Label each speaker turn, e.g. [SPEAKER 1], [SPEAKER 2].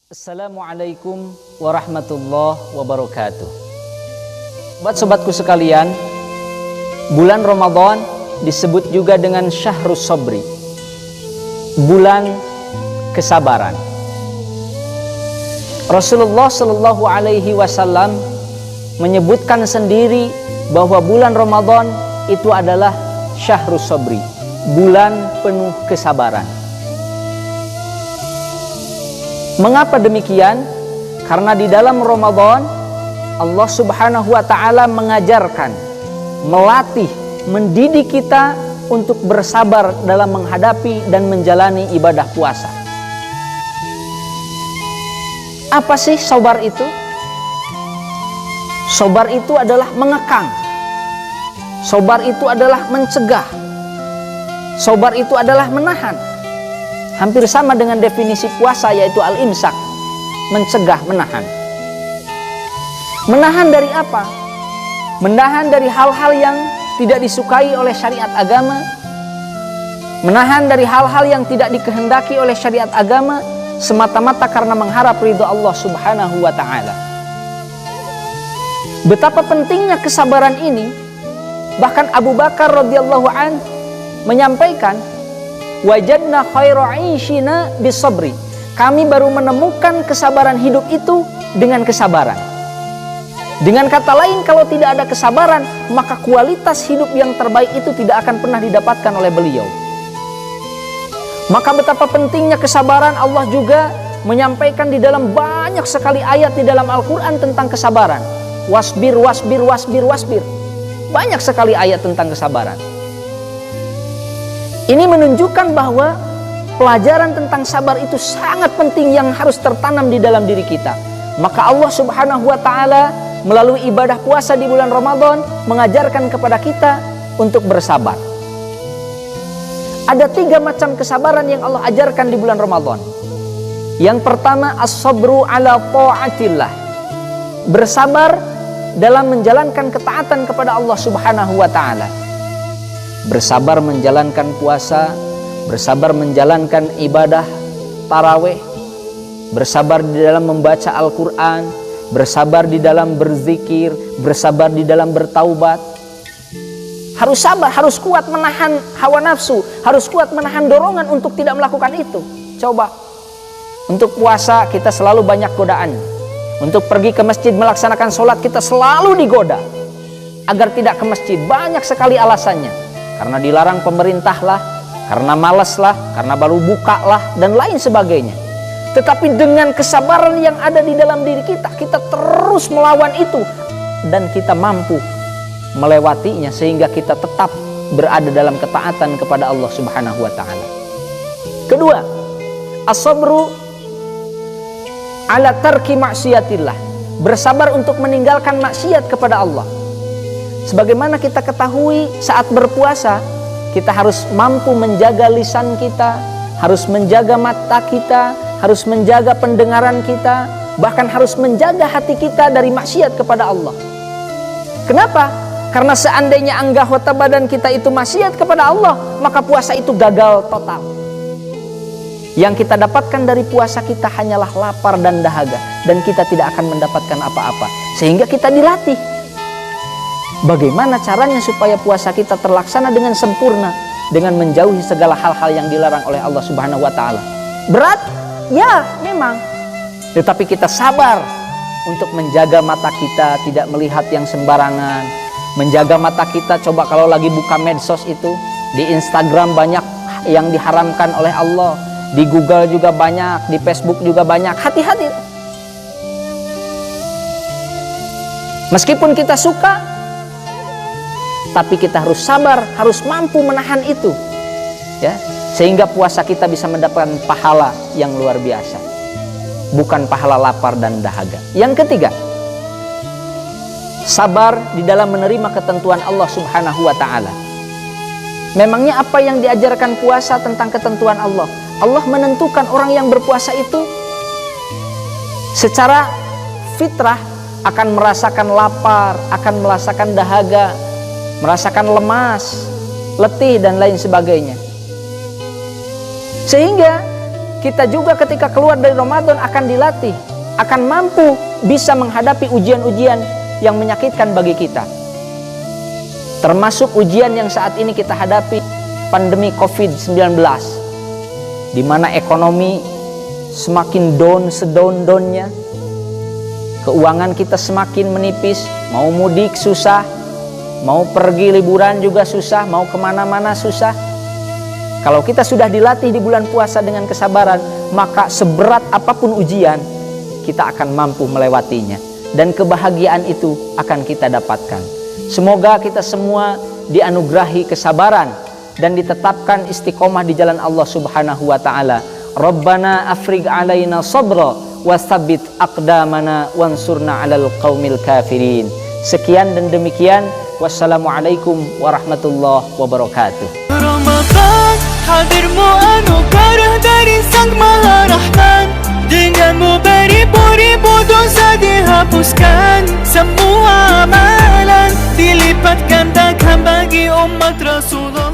[SPEAKER 1] Assalamualaikum warahmatullahi wabarakatuh. Sobat-sobatku sekalian, bulan Ramadan disebut juga dengan Syahrus Sabri, bulan kesabaran. Rasulullah Shallallahu Alaihi Wasallam menyebutkan sendiri bahwa bulan Ramadan itu adalah Syahrus Sabri, bulan penuh kesabaran. Mengapa demikian? Karena di dalam Ramadan Allah Subhanahu wa taala mengajarkan, melatih, mendidik kita untuk bersabar dalam menghadapi dan menjalani ibadah puasa. Apa sih sabar itu? Sabar itu adalah mengekang. Sabar itu adalah mencegah. Sabar itu adalah menahan. Hampir sama dengan definisi puasa, yaitu al-imsak, mencegah, menahan. Menahan dari apa? Menahan dari hal-hal yang tidak disukai oleh syariat agama. Menahan dari hal-hal yang tidak dikehendaki oleh syariat agama, semata-mata karena mengharap ridho Allah Subhanahu wa ta'ala. Betapa pentingnya kesabaran ini, bahkan Abu Bakar radhiyallahu an menyampaikan, wajadna khaira 'ishina bisabri. Kami baru menemukan kesabaran hidup itu dengan kesabaran. Dengan kata lain, kalau tidak ada kesabaran, maka kualitas hidup yang terbaik itu tidak akan pernah didapatkan oleh beliau. Maka betapa pentingnya kesabaran, Allah juga menyampaikan di dalam banyak sekali ayat di dalam Al-Quran tentang kesabaran. Wasbir, wasbir, wasbir, wasbir. Banyak sekali ayat tentang kesabaran. Ini menunjukkan bahwa pelajaran tentang sabar itu sangat penting yang harus tertanam di dalam diri kita. Maka Allah Subhanahu wa ta'ala melalui ibadah puasa di bulan Ramadan mengajarkan kepada kita untuk bersabar. Ada 3 macam kesabaran yang Allah ajarkan di bulan Ramadan. Yang pertama, as-sabru ala ta'atillah. Bersabar dalam menjalankan ketaatan kepada Allah Subhanahu wa ta'ala. Bersabar menjalankan puasa, bersabar menjalankan ibadah tarawih, bersabar di dalam membaca Al-Quran, bersabar di dalam berzikir, bersabar di dalam bertaubat. Harus sabar, harus kuat menahan hawa nafsu, harus kuat menahan dorongan untuk tidak melakukan itu. Coba, untuk puasa kita selalu banyak godaan. Untuk pergi ke masjid melaksanakan sholat kita selalu digoda agar tidak ke masjid. Banyak sekali alasannya. Karena dilarang pemerintah lah, karena malas lah, karena baru buka lah, dan lain sebagainya. Tetapi dengan kesabaran yang ada di dalam diri kita, kita terus melawan itu, dan kita mampu melewatinya sehingga kita tetap berada dalam ketaatan kepada Allah Subhanahu wa ta'ala. Kedua, as-sabru ala tarki maksiatillah. Bersabar untuk meninggalkan maksiat kepada Allah. Sebagaimana kita ketahui, saat berpuasa kita harus mampu menjaga lisan kita, harus menjaga mata kita, harus menjaga pendengaran kita, bahkan harus menjaga hati kita dari maksiat kepada Allah. Kenapa? Karena seandainya anggota badan kita itu maksiat kepada Allah, maka puasa itu gagal total. Yang kita dapatkan dari puasa kita hanyalah lapar dan dahaga, dan kita tidak akan mendapatkan apa-apa. Sehingga kita dilatih. Bagaimana caranya supaya puasa kita terlaksana dengan sempurna, dengan menjauhi segala hal-hal yang dilarang oleh Allah Subhanahu wa ta'ala? Berat? Ya, memang. Tetapi kita sabar untuk menjaga mata kita tidak melihat yang sembarangan. Menjaga mata kita, coba kalau lagi buka medsos itu, di Instagram banyak yang diharamkan oleh Allah, di Google juga banyak, di Facebook juga banyak. Hati-hati. Meskipun kita suka, tapi kita harus sabar, harus mampu menahan itu, ya, sehingga puasa kita bisa mendapatkan pahala yang luar biasa, bukan pahala lapar dan dahaga. Yang ketiga, sabar di dalam menerima ketentuan Allah Subhanahu wa ta'ala. Memangnya apa yang diajarkan puasa tentang ketentuan Allah? Allah menentukan orang yang berpuasa itu secara fitrah akan merasakan lapar, akan merasakan dahaga, merasakan lemas, letih, dan lain sebagainya. Sehingga kita juga ketika keluar dari Ramadan akan dilatih, akan mampu bisa menghadapi ujian-ujian yang menyakitkan bagi kita. Termasuk ujian yang saat ini kita hadapi, pandemi COVID-19, di mana ekonomi semakin down sedown-downnya, keuangan kita semakin menipis, mau mudik susah, mau pergi liburan juga susah, mau kemana-mana susah. Kalau kita sudah dilatih di bulan puasa dengan kesabaran, maka seberat apapun ujian, kita akan mampu melewatinya. Dan kebahagiaan itu akan kita dapatkan. Semoga kita semua dianugerahi kesabaran dan ditetapkan istiqomah di jalan Allah Subhanahu wa Ta'ala. Rabbana afrigh alaina sabra wa tsabbit aqdamana wansurna 'alal qaumil kafirin. Sekian dan demikian. Wassalamualaikum warahmatullahi wabarakatuh.
[SPEAKER 2] Ramadan, hadirmu anugerah dari Sang Maha Rahman. Denganmu beribu-ribu dosa dihapuskan, semua amalan dilipat gandakan bagi umat Rasulullah.